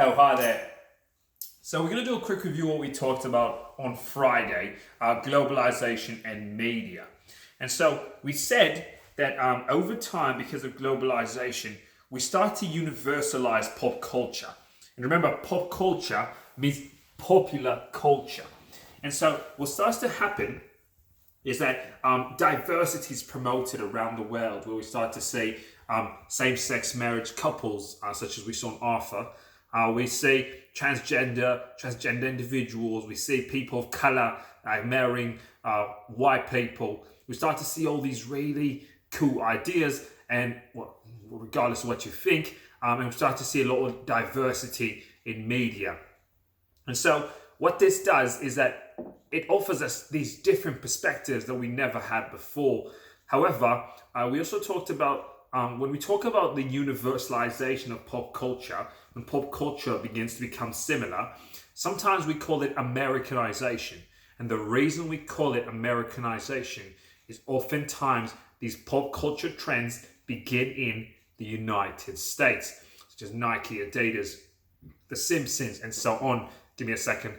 Oh, hi there. So we're going to do a quick review of what we talked about on Friday, globalization and media. And so we said that over time, because of globalization, we start to universalize pop culture. And remember, pop culture means popular culture. And so what starts to happen is that diversity is promoted around the world, where we start to see same-sex marriage couples, such as we saw in Arthur. We see transgender individuals. We see people of color marrying white people. We start to see all these really cool ideas, and well, regardless of what you think, and we start to see a lot of diversity in media. And so what this does is that it offers us these different perspectives that we never had before. However, we also talked about when we talk about the universalization of pop culture, when pop culture begins to become similar, sometimes we call it Americanization. And the reason we call it Americanization is oftentimes these pop culture trends begin in the United States, such as Nike, Adidas, The Simpsons, and so on. Give me a second.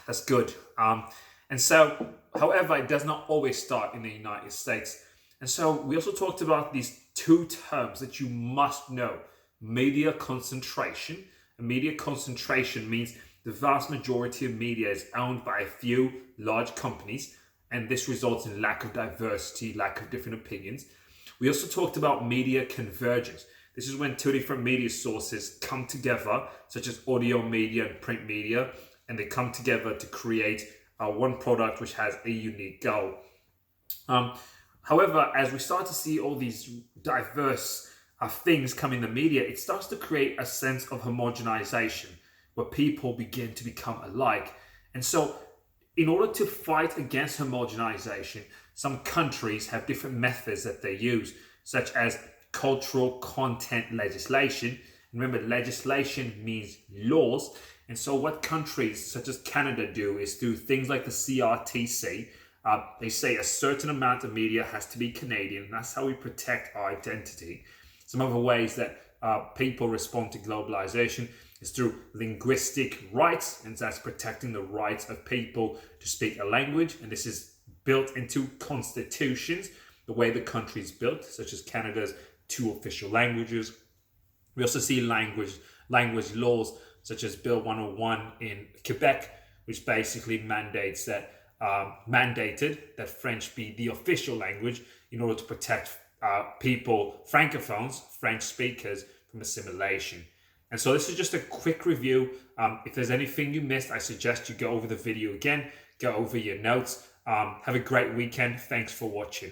That's good. And so, however, it does not always start in the United States. And so we also talked about these two terms that you must know: media concentration. And media concentration means the vast majority of media is owned by a few large companies, and this results in lack of diversity, lack of different opinions. We also talked about media convergence. This is when two different media sources come together, such as audio media and print media, and they come together to create one product which has a unique goal. However, as we start to see all these diverse things come in the media, it starts to create a sense of homogenization where people begin to become alike. And so, in order to fight against homogenization, some countries have different methods that they use, such as cultural content legislation. Remember, legislation means laws. And so what countries such as Canada do is through things like the CRTC, they say a certain amount of media has to be Canadian, and that's how we protect our identity. Some other ways that people respond to globalization is through linguistic rights, and that's protecting the rights of people to speak a language. And this is built into constitutions, the way the country is built, such as Canada's two official languages. We also see language laws, such as Bill 101 in Quebec, which basically mandated that French be the official language in order to protect people, francophones, French speakers, from assimilation. And so this is just a quick review. If there's anything you missed, I suggest you go over the video again, go over your notes. Have a great weekend. Thanks for watching.